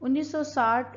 1960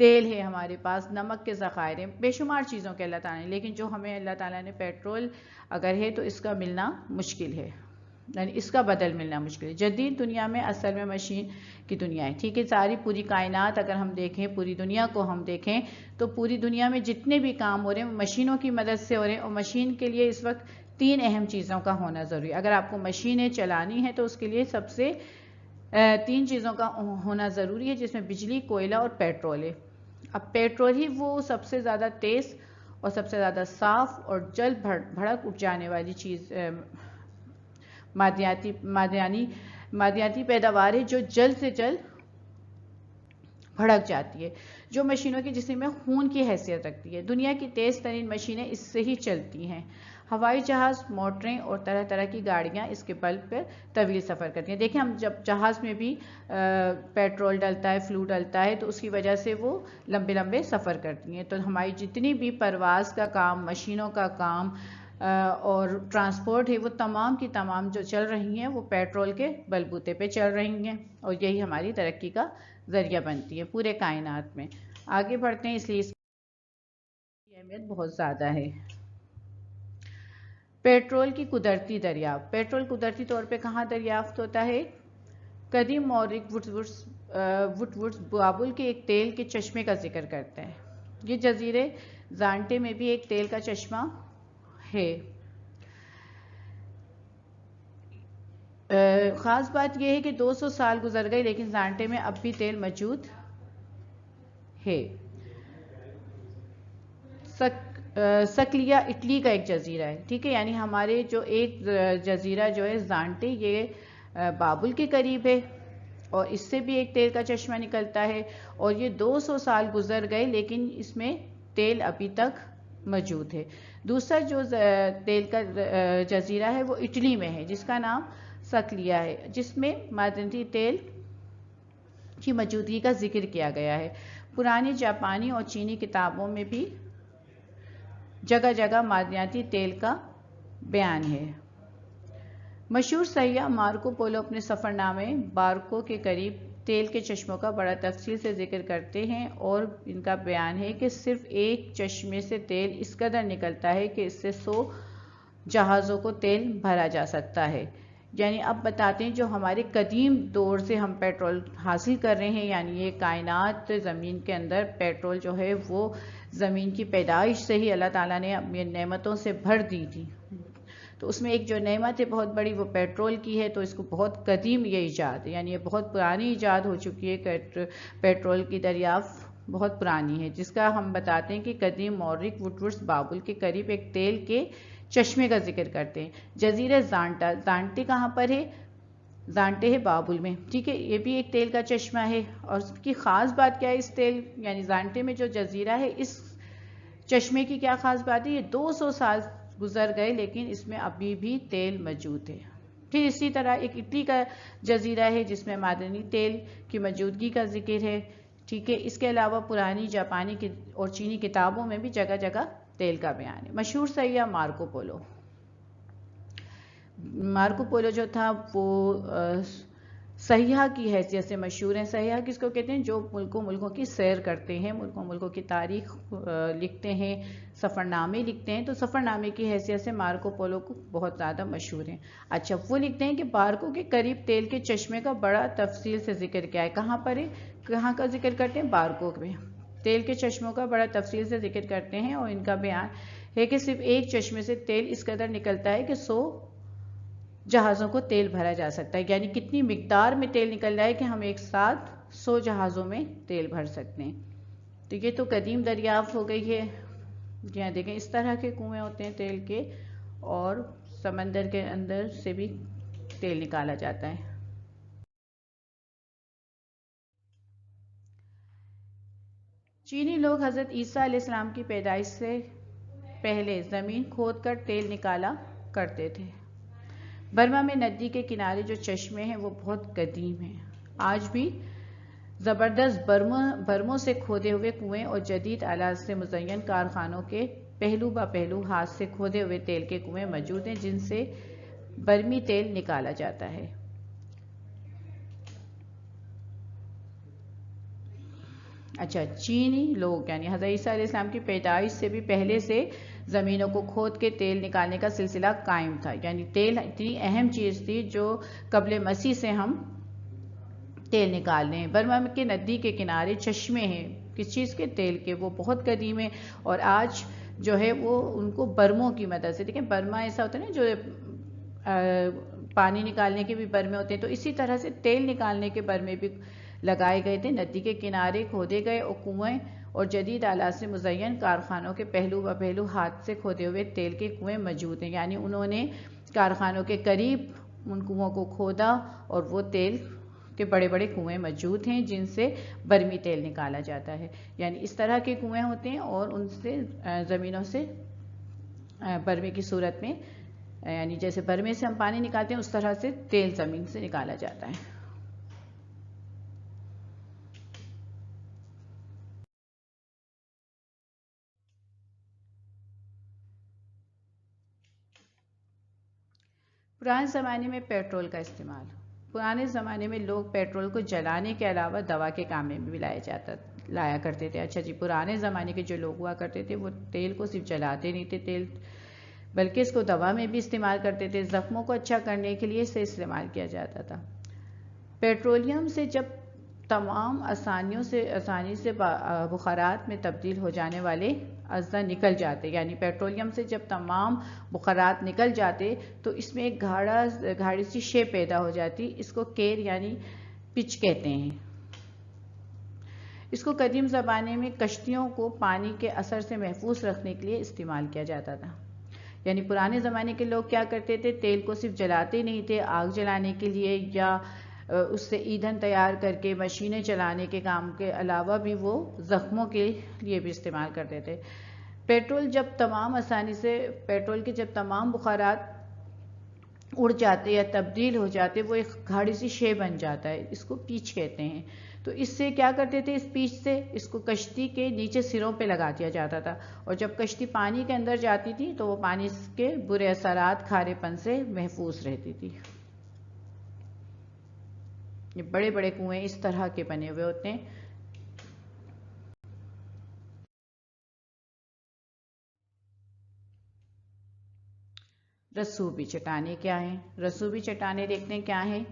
تیل ہے ہمارے پاس، نمک کے ذخائر ہیں، بے شمار چیزوں کے اللہ تعالیٰ نے، لیکن جو ہمیں اللہ تعالیٰ نے پیٹرول اگر ہے تو اس کا ملنا مشکل ہے، یعنی اس کا بدل ملنا مشکل ہے۔ جدید دنیا میں اصل میں مشین کی دنیا ہے، ٹھیک ہے، ساری پوری کائنات اگر ہم دیکھیں، پوری دنیا کو ہم دیکھیں تو پوری دنیا میں جتنے بھی کام ہو رہے ہیں وہ مشینوں کی مدد سے ہو رہے ہیں، اور مشین کے لیے اس وقت 3 اہم چیزوں کا ہونا ضروری ہے۔ اگر آپ کو مشینیں چلانی ہے تو اس کے لیے سب سے 3 چیزوں کا ہونا ضروری ہے، جس میں بجلی، کوئلہ اور پیٹرول ہے۔ اب پیٹرول ہی وہ سب سے زیادہ تیز اور سب سے زیادہ صاف اور جلد بھڑک اٹھ جانے والی چیز مادیاتی پیداوار ہے جو جلد سے جلد بھڑک جاتی ہے، جو مشینوں کی جسم میں خون کی حیثیت رکھتی ہے۔ دنیا کی تیز ترین مشینیں اس سے ہی چلتی ہیں۔ ہوائی جہاز، موٹریں اور طرح طرح کی گاڑیاں اس کے بل پر طویل سفر کرتی ہیں۔ دیکھیں، ہم جب جہاز میں بھی پیٹرول ڈلتا ہے، فلو ڈلتا ہے، تو اس کی وجہ سے وہ لمبے لمبے سفر کرتی ہیں۔ تو ہماری جتنی بھی پرواز کا کام، مشینوں کا کام اور ٹرانسپورٹ ہے، وہ تمام کی تمام جو چل رہی ہیں وہ پیٹرول کے بل بوتے پہ چل رہی ہیں، اور یہی ہماری ترقی کا ذریعہ بنتی ہے پورے کائنات میں۔ آگے بڑھتے ہیں، اس لیے اس کی اہمیت بہت زیادہ ہے۔ پیٹرول کی قدرتی دریافت۔ پیٹرول قدرتی طور پہ کہاں دریافت ہوتا ہے؟ قدیم مورخ وڈورڈ بابل کے ایک تیل کے چشمے کا ذکر کرتا ہے۔ یہ جزیرے زانٹے میں بھی ایک تیل کا چشمہ ہے۔ خاص بات یہ ہے کہ 200 سال گزر گئے لیکن زانٹے میں اب بھی تیل موجود ہے۔ سکلیا اٹلی کا ایک جزیرہ ہے، ٹھیک ہے، یعنی ہمارے جو ایک جزیرہ جو ہے زانٹے، یہ بابل کے قریب ہے، اور اس سے بھی ایک تیل کا چشمہ نکلتا ہے، اور یہ 200 سال گزر گئے لیکن اس میں تیل ابھی تک موجود ہے۔ دوسرا جو تیل کا جزیرہ ہے وہ اٹلی میں ہے، جس کا نام سکلیا ہے، جس میں معدنی تیل کی موجودگی کا ذکر کیا گیا ہے۔ پرانی جاپانی اور چینی کتابوں میں بھی جگہ جگہ معدنیاتی تیل کا بیان ہے۔ مشہور سیاح مارکو پولو اپنے سفر نامے بارکو کے قریب تیل کے چشموں کا بڑا تفصیل سے ذکر کرتے ہیں، اور ان کا بیان ہے کہ صرف ایک چشمے سے تیل اس قدر نکلتا ہے کہ اس سے 100 جہازوں کو تیل بھرا جا سکتا ہے۔ یعنی اب بتاتے ہیں جو ہمارے قدیم دور سے ہم پیٹرول حاصل کر رہے ہیں، یعنی یہ کائنات، زمین کے اندر پیٹرول جو ہے وہ زمین کی پیدائش سے ہی اللہ تعالیٰ نے اپنی نعمتوں سے بھر دی تھی، تو اس میں ایک جو نعمت ہے بہت بڑی وہ پیٹرول کی ہے، تو اس کو بہت قدیم یہ ایجاد ہے، یعنی یہ بہت پرانی ایجاد ہو چکی ہے، پیٹرول کی دریافت بہت پرانی ہے، جس کا ہم بتاتے ہیں کہ قدیم مورخ وڈورڈ بابل کے قریب ایک تیل کے چشمے کا ذکر کرتے ہیں۔ جزیرہ زانٹا، زانٹے کہاں پر ہے؟ زانٹے ہے بابل میں، ٹھیک ہے، یہ بھی ایک تیل کا چشمہ ہے، اور اس کی خاص بات کیا ہے؟ اس تیل یعنی زانٹے میں جو جزیرہ ہے، اس چشمے کی کیا خاص بات ہے؟ یہ 200 سال گزر گئے لیکن اس میں ابھی بھی تیل موجود ہے۔ پھر اسی طرح ایک اٹلی کا جزیرہ ہے جس میں معدنی تیل کی موجودگی کا ذکر ہے، ٹھیک ہے، اس کے علاوہ پرانی جاپانی اور چینی کتابوں میں بھی جگہ جگہ تیل کا بیان ہے۔ مشہور سیاح مارکو پولو۔ مارکو پولو جو تھا وہ سیاح کی حیثیت سے مشہور ہیں۔ سیاح کس کو کہتے ہیں؟ جو ملکوں کی سیر کرتے ہیں، ملکوں کی تاریخ لکھتے ہیں، سفر نامے لکھتے ہیں، تو سفر نامے کی حیثیت سے مارکو پولو کو بہت زیادہ مشہور ہیں۔ اچھا، وہ لکھتے ہیں کہ بارکو کے قریب تیل کے چشمے کا بڑا تفصیل سے ذکر کیا ہے۔ کہاں پر ہے؟ کہاں کا ذکر کرتے ہیں؟ بارکو میں تیل کے چشموں کا بڑا تفصیل سے ذکر کرتے ہیں، اور ان کا بیان ہے کہ صرف ایک چشمے سے تیل اس قدر نکلتا ہے کہ 100 جہازوں کو تیل بھرا جا سکتا ہے، یعنی کتنی مقدار میں تیل نکل رہا ہے کہ ہم ایک ساتھ 100 جہازوں میں تیل بھر سکتے ہیں۔ تو یہ تو قدیم دریافت ہو گئی ہے۔ یہاں دیکھیں اس طرح کے کنویں ہوتے ہیں تیل کے، اور سمندر کے اندر سے بھی تیل نکالا جاتا ہے۔ چینی لوگ حضرت عیسیٰ علیہ السلام کی پیدائش سے پہلے زمین کھود کر تیل نکالا کرتے تھے۔ برما میں ندی کے کنارے جو چشمے ہیں وہ بہت قدیم ہیں۔ آج بھی زبردست برموں سے کھودے ہوئے کنویں اور جدید آلات سے مزین کارخانوں کے پہلو با پہلو ہاتھ سے کھودے ہوئے تیل کے کنویں موجود ہیں جن سے برمی تیل نکالا جاتا ہے۔ اچھا، چینی لوگ یعنی حضرت عیسیٰ علیہ السلام کی پیدائش سے بھی پہلے سے زمینوں کو کھود کے تیل نکالنے کا سلسلہ قائم تھا، یعنی تیل اتنی اہم چیز تھی جو قبل مسیح سے ہم تیل نکال رہے ہیں۔ برما کے ندی کے کنارے چشمے ہیں، کس چیز کے؟ تیل کے، وہ بہت قدیم ہے، اور آج جو ہے وہ ان کو برموں کی مدد سے، دیکھیں برما ایسا ہوتا ہے نا جو پانی نکالنے کے بھی برمے ہوتے ہیں، تو اسی طرح سے تیل نکالنے کے برمے بھی لگائے گئے تھے، ندی کے کنارے کھودے گئے اور کنویں اور جدید آلات سے مزین کارخانوں کے پہلو و پہلو ہاتھ سے کھودے ہوئے تیل کے کنویں موجود ہیں، یعنی انہوں نے کارخانوں کے قریب ان کنووں کو کھودا اور وہ تیل کے بڑے بڑے کنویں موجود ہیں جن سے برمی تیل نکالا جاتا ہے، یعنی اس طرح کے کنویں ہوتے ہیں اور ان سے زمینوں سے برمے کی صورت میں، یعنی جیسے برمے سے ہم پانی نکالتے ہیں اس طرح سے تیل زمین سے نکالا جاتا ہے۔ پرانے زمانے میں پیٹرول کا استعمال، پرانے زمانے میں لوگ پیٹرول کو جلانے کے علاوہ دوا کے کام میں بھی لایا کرتے تھے۔ اچھا جی، پرانے زمانے کے جو لوگ ہوا کرتے تھے وہ تیل کو صرف جلاتے نہیں تھے بلکہ اس کو دوا میں بھی استعمال کرتے تھے، زخموں کو اچھا کرنے کے لیے اسے استعمال کیا جاتا تھا۔ پیٹرولیم سے جب تمام آسانی سے بخارات میں تبدیل ہو جانے والے اجزاء نکل جاتے، یعنی پیٹرولیم سے جب تمام بخارات نکل جاتے تو اس میں ایک گاڑی سی شے پیدا ہو جاتی، اس کو کیر یعنی پچ کہتے ہیں۔ اس کو قدیم زمانے میں کشتیوں کو پانی کے اثر سے محفوظ رکھنے کے لیے استعمال کیا جاتا تھا، یعنی پرانے زمانے کے لوگ کیا کرتے تھے، تیل کو صرف جلاتے نہیں تھے، آگ جلانے کے لیے یا اس سے ایندھن تیار کر کے مشینیں چلانے کے کام کے علاوہ بھی وہ زخموں کے لیے بھی استعمال کرتے تھے۔ پیٹرول کے جب تمام بخارات اڑ جاتے یا تبدیل ہو جاتے وہ ایک گاڑی سی شے بن جاتا ہے، اس کو پیچ کہتے ہیں۔ تو اس سے کیا کرتے تھے، اس پیچ سے اس کو کشتی کے نیچے سروں پہ لگا دیا جاتا تھا، اور جب کشتی پانی کے اندر جاتی تھی تو وہ پانی کے برے اثرات کھارے پن سے محفوظ رہتی تھی۔ یہ بڑے بڑے کنویں اس طرح کے بنے ہوئے ہوتے ہیں۔ رسوبی چٹانیں کیا ہیں؟ رسوبی چٹانیں دیکھتے ہیں کیا ہیں۔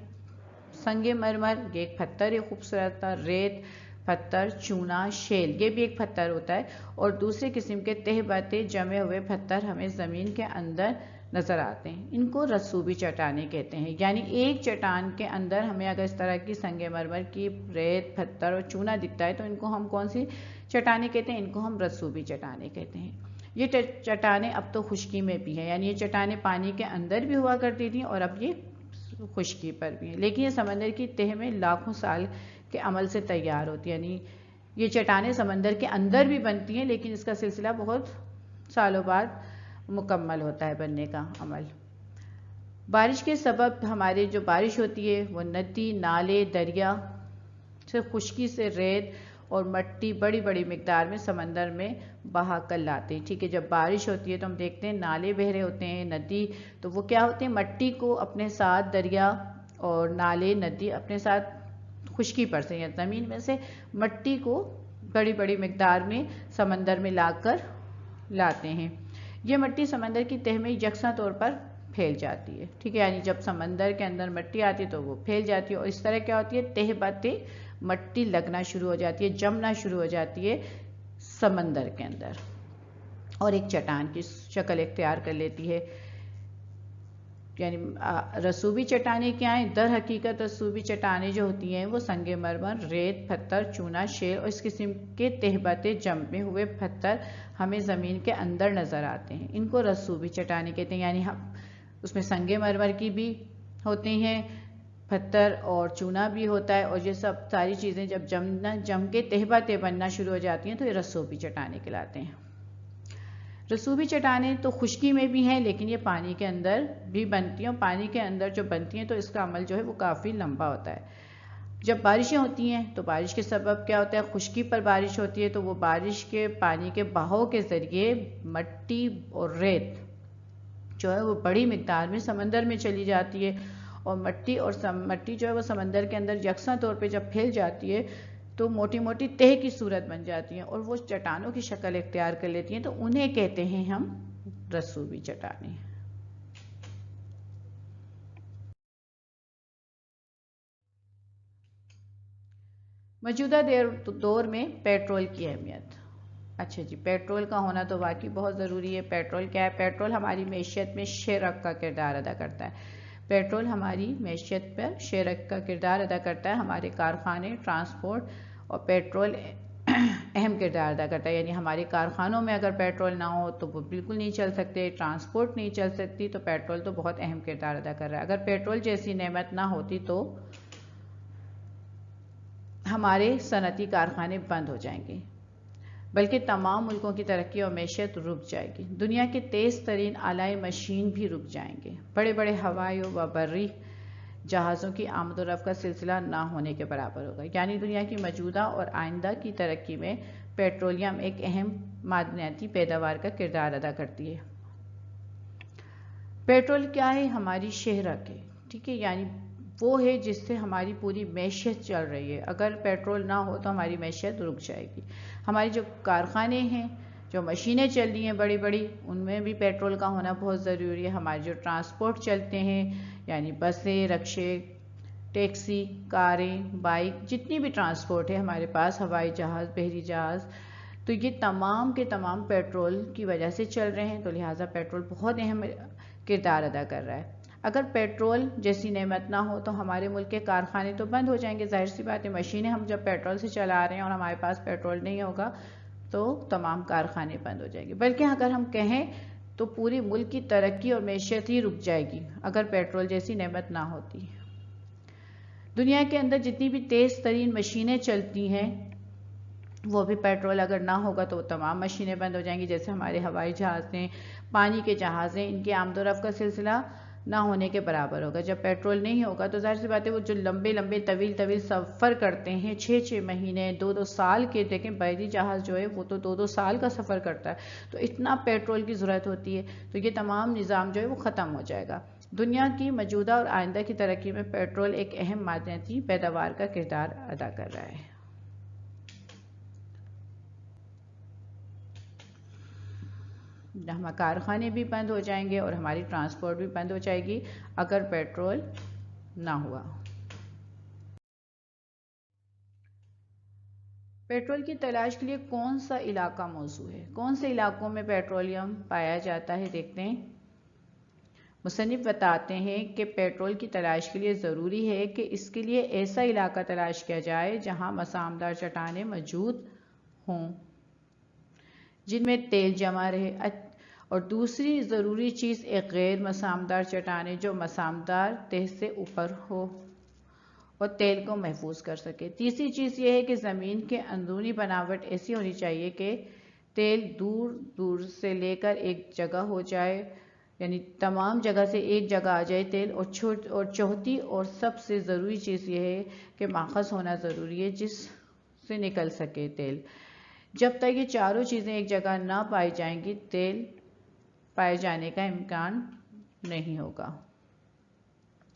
سنگ مرمر، یہ ایک پتھر ہے خوبصورت تھا، ریت پتھر، چونا، شیل یہ بھی ایک پتھر ہوتا ہے، اور دوسرے قسم کے تہ باتیں جمے ہوئے پتھر ہمیں زمین کے اندر نظر آتے ہیں، ان کو رسوبی چٹانیں کہتے ہیں۔ یعنی ایک چٹان کے اندر ہمیں اگر اس طرح کی سنگ مرمر کی ریت پتھر اور چونا دکھتا ہے تو ان کو ہم کون سی چٹانیں کہتے ہیں؟ ان کو ہم رسوبی چٹانیں کہتے ہیں۔ یہ چٹانیں اب تو خشکی میں بھی ہیں، یعنی یہ چٹانیں پانی کے اندر بھی ہوا کرتی تھیں اور اب یہ خشکی پر بھی ہیں، لیکن یہ سمندر کی تہ میں لاکھوں سال کے عمل سے تیار ہوتی ہیں، یعنی یہ چٹانیں سمندر کے اندر بھی بنتی ہیں لیکن اس کا سلسلہ بہت سالوں بعد مکمل ہوتا ہے بننے کا عمل۔ بارش کے سبب ہمارے جو بارش ہوتی ہے وہ ندی، نالے، دریا سے خشکی سے ریت اور مٹی بڑی بڑی مقدار میں سمندر میں بہا کر لاتے ہیں، ٹھیک ہے۔ جب بارش ہوتی ہے تو ہم دیکھتے ہیں نالے بہ رہے ہوتے ہیں، ندی، تو وہ کیا ہوتے ہیں، مٹی کو اپنے ساتھ، دریا اور نالے ندی اپنے ساتھ خشکی پر سے یا زمین میں سے مٹی کو بڑی بڑی مقدار میں سمندر میں لا کر لاتے ہیں۔ یہ مٹی سمندر کی تہ میں یکساں طور پر پھیل جاتی ہے، ٹھیک ہے، یعنی جب سمندر کے اندر مٹی آتی ہے تو وہ پھیل جاتی ہے، اور اس طرح کیا ہوتی ہے، تہ باتیں مٹی لگنا شروع ہو جاتی ہے، جمنا شروع ہو جاتی ہے سمندر کے اندر، اور ایک چٹان کی شکل اختیار کر لیتی ہے۔ یعنی رسوبی چٹانیں کیا ہیں؟ در حقیقت رسوبی چٹانیں جو ہوتی ہیں وہ سنگ مرمر، ریت، پتھر، چونا، شیل اور اس قسم کے تہ باتیں جمے ہوئے پتھر ہمیں زمین کے اندر نظر آتے ہیں، ان کو رسوبی چٹانیں کہتے ہیں۔ یعنی اس میں سنگ مرمر کی بھی ہوتے ہیں، پتھر اور چونا بھی ہوتا ہے، اور یہ سب ساری چیزیں جب جم کے تہ باتیں بننا شروع ہو جاتی ہیں تو یہ رسوبی چٹانیں کہلاتے ہیں۔ رسوبی چٹانیں تو خشکی میں بھی ہیں لیکن یہ پانی کے اندر بھی بنتی ہیں، اور پانی کے اندر جو بنتی ہیں تو اس کا عمل جو ہے وہ کافی لمبا ہوتا ہے۔ جب بارشیں ہوتی ہیں تو بارش کے سبب کیا ہوتا ہے، خشکی پر بارش ہوتی ہے تو وہ بارش کے پانی کے بہاؤ کے ذریعے مٹی اور ریت جو ہے وہ بڑی مقدار میں سمندر میں چلی جاتی ہے، اور مٹی جو ہے وہ سمندر کے اندر یکساں طور پہ جب پھیل جاتی ہے تو موٹی موٹی تہ کی صورت بن جاتی ہیں اور وہ چٹانوں کی شکل اختیار کر لیتی ہیں، تو انہیں کہتے ہیں ہم رسوبی چٹانیں۔ موجودہ دور میں پیٹرول کی اہمیت۔ اچھا جی، پیٹرول کا ہونا تو واقعی بہت ضروری ہے۔ پیٹرول کیا ہے؟ پیٹرول ہماری معیشت میں شرکت کا کردار ادا کرتا ہے۔ پیٹرول ہماری معیشت پر شرکت کا کردار ادا کرتا ہے۔ ہمارے کارخانے، ٹرانسپورٹ اور پیٹرول اہم کردار ادا کرتا ہے، یعنی ہمارے کارخانوں میں اگر پیٹرول نہ ہو تو وہ بالکل نہیں چل سکتے، ٹرانسپورٹ نہیں چل سکتی، تو پیٹرول تو بہت اہم کردار ادا کر رہا ہے۔ اگر پیٹرول جیسی نعمت نہ ہوتی تو ہمارے صنعتی کارخانے بند ہو جائیں گے، بلکہ تمام ملکوں کی ترقی اور معیشت رک جائے گی۔ دنیا کے تیز ترین آلۂ مشین بھی رک جائیں گے۔ بڑے بڑے ہوائی و بری جہازوں کی آمد و رفت کا سلسلہ نہ ہونے کے برابر ہوگا۔ یعنی دنیا کی موجودہ اور آئندہ کی ترقی میں پیٹرولیم ایک اہم معدنیاتی پیداوار کا کردار ادا کرتی ہے۔ پیٹرول کیا ہے؟ ہماری شہرت ہے، ٹھیک ہے، یعنی وہ ہے جس سے ہماری پوری معیشت چل رہی ہے۔ اگر پیٹرول نہ ہو تو ہماری معیشت رک جائے گی۔ ہماری جو کارخانے ہیں، جو مشینیں چل رہی ہیں بڑی بڑی، ان میں بھی پیٹرول کا ہونا بہت ضروری ہے۔ ہمارے جو ٹرانسپورٹ چلتے ہیں، یعنی بسیں، رکشے، ٹیکسی، کاریں، بائک، جتنی بھی ٹرانسپورٹ ہے ہمارے پاس، ہوائی جہاز، بحری جہاز، تو یہ تمام کے تمام پیٹرول کی وجہ سے چل رہے ہیں، تو لہٰذا پیٹرول بہت اہم کردار ادا کر رہا ہے۔ اگر پیٹرول جیسی نعمت نہ ہو تو ہمارے ملک کے کارخانے تو بند ہو جائیں گے، ظاہر سی بات ہے۔ مشینیں ہم جب پیٹرول سے چلا رہے ہیں اور ہمارے پاس پیٹرول نہیں ہوگا تو تمام کارخانے بند ہو جائیں گے، بلکہ اگر ہم کہیں تو پوری ملک کی ترقی اور معیشت ہی رک جائے گی اگر پیٹرول جیسی نعمت نہ ہوتی۔ دنیا کے اندر جتنی بھی تیز ترین مشینیں چلتی ہیں وہ بھی پیٹرول اگر نہ ہوگا تو تمام مشینیں بند ہو جائیں گی، جیسے ہمارے ہوائی جہاز ہیں، پانی کے جہاز ہیں، ان کی آمد و رفت کا سلسلہ نہ ہونے کے برابر ہوگا۔ جب پیٹرول نہیں ہوگا تو ظاہر سی بات ہے وہ جو لمبے لمبے طویل سفر کرتے ہیں، 6 مہینے 2 سال کے، دیکھیں بحری جہاز جو ہے وہ تو 2 سال کا سفر کرتا ہے، تو اتنا پیٹرول کی ضرورت ہوتی ہے، تو یہ تمام نظام جو ہے وہ ختم ہو جائے گا۔ دنیا کی موجودہ اور آئندہ کی ترقی میں پیٹرول ایک اہم معدنیاتی پیداوار کا کردار ادا کر رہا ہے۔ ہمارے کارخانے بھی بند ہو جائیں گے اور ہماری ٹرانسپورٹ بھی بند ہو جائے گی اگر پیٹرول نہ ہوا۔ پیٹرول کی تلاش کے لیے کون سا علاقہ موزوں ہے؟ کون سے علاقوں میں پیٹرولیم پایا جاتا ہے؟ دیکھتے ہیں۔ مصنف بتاتے ہیں کہ پیٹرول کی تلاش کے لیے ضروری ہے کہ اس کے لیے ایسا علاقہ تلاش کیا جائے جہاں مسامدار چٹانیں موجود ہوں جن میں تیل جمع رہے، اور دوسری ضروری چیز ایک غیر مسامدار چٹانیں جو مسامدار تہ سے اوپر ہو اور تیل کو محفوظ کر سکے۔ تیسری چیز یہ ہے کہ زمین کے اندرونی بناوٹ ایسی ہونی چاہیے کہ تیل دور دور سے لے کر ایک جگہ ہو جائے، یعنی تمام جگہ سے ایک جگہ آ جائے تیل، اور چوتھی اور سب سے ضروری چیز یہ ہے کہ ماخذ ہونا ضروری ہے جس سے نکل سکے تیل۔ جب تک یہ چاروں چیزیں ایک جگہ نہ پائی جائیں گی تیل پائے جانے کا امکان نہیں ہوگا۔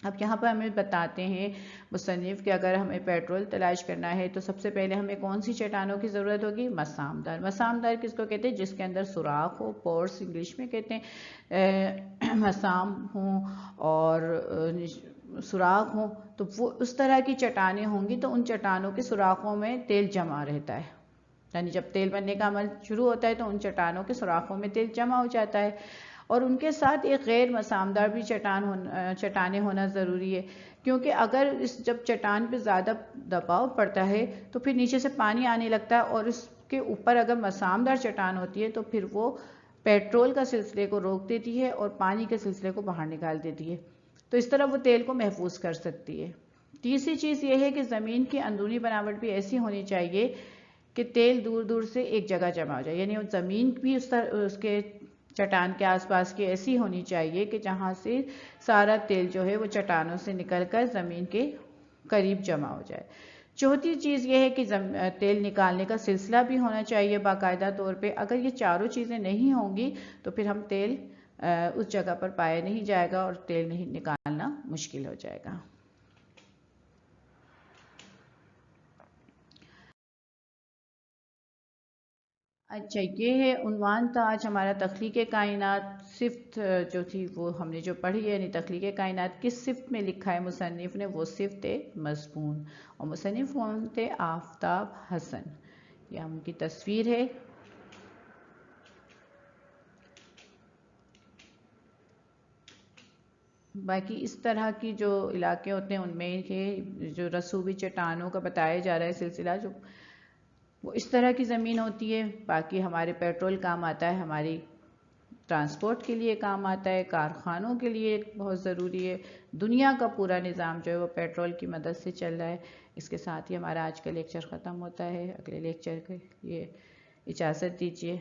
اب یہاں پر ہمیں بتاتے ہیں مصنف کہ اگر ہمیں پیٹرول تلاش کرنا ہے تو سب سے پہلے ہمیں کون سی چٹانوں کی ضرورت ہوگی؟ مسامدار۔ مسامدار کس کو کہتے ہیں؟ جس کے اندر سوراخ ہو، پورس انگلش میں کہتے ہیں، مسام ہوں اور سوراخ ہوں، تو وہ اس طرح کی چٹانیں ہوں گی تو ان چٹانوں کے سوراخوں میں تیل جمع رہتا ہے، یعنی جب تیل بننے کا عمل شروع ہوتا ہے تو ان چٹانوں کے سوراخوں میں تیل جمع ہو جاتا ہے، اور ان کے ساتھ ایک غیر مسامدار بھی چٹانیں ہونا ضروری ہے، کیونکہ اگر جب چٹان پہ زیادہ دباؤ پڑتا ہے تو پھر نیچے سے پانی آنے لگتا ہے، اور اس کے اوپر اگر مسامدار چٹان ہوتی ہے تو پھر وہ پیٹرول کا سلسلے کو روک دیتی ہے اور پانی کے سلسلے کو باہر نکال دیتی ہے، تو اس طرح وہ تیل کو محفوظ کر سکتی ہے۔ تیسری چیز یہ ہے کہ زمین کی اندرونی بناوٹ بھی ایسی ہونی چاہیے کہ تیل دور دور سے ایک جگہ جمع ہو جائے، یعنی زمین بھی اس کے چٹان کے آس پاس کی ایسی ہونی چاہیے کہ جہاں سے سارا تیل جو ہے وہ چٹانوں سے نکل کر زمین کے قریب جمع ہو جائے۔ چوتھی چیز یہ ہے کہ تیل نکالنے کا سلسلہ بھی ہونا چاہیے باقاعدہ طور پہ۔ اگر یہ چاروں چیزیں نہیں ہوں گی تو پھر ہم تیل اس جگہ پر پایا نہیں جائے گا اور تیل نہیں نکالنا مشکل ہو جائے گا۔ اچھا، یہ ہے عنوان تھا آج ہمارا تخلیق کائنات صفت جو تھی وہ ہم نے جو پڑھی ہے، یعنی تخلیق کائنات کس صفت میں لکھا ہے مصنف نے، وہ صفت مضمون، اور مصنف کون تھے؟ آفتاب حسن. یہ ان کی تصویر ہے. باقی اس طرح کی جو علاقے ہوتے ہیں ان میں یہ جو رسوبی چٹانوں کا بتایا جا رہا ہے سلسلہ، جو وہ اس طرح کی زمین ہوتی ہے. باقی ہمارے پیٹرول کام آتا ہے، ہماری ٹرانسپورٹ کے لیے کام آتا ہے، کارخانوں کے لیے بہت ضروری ہے. دنیا کا پورا نظام جو ہے وہ پیٹرول کی مدد سے چل رہا ہے. اس کے ساتھ ہی ہمارا آج کا لیکچر ختم ہوتا ہے. اگلے لیکچر کے لیے اجازت دیجیے.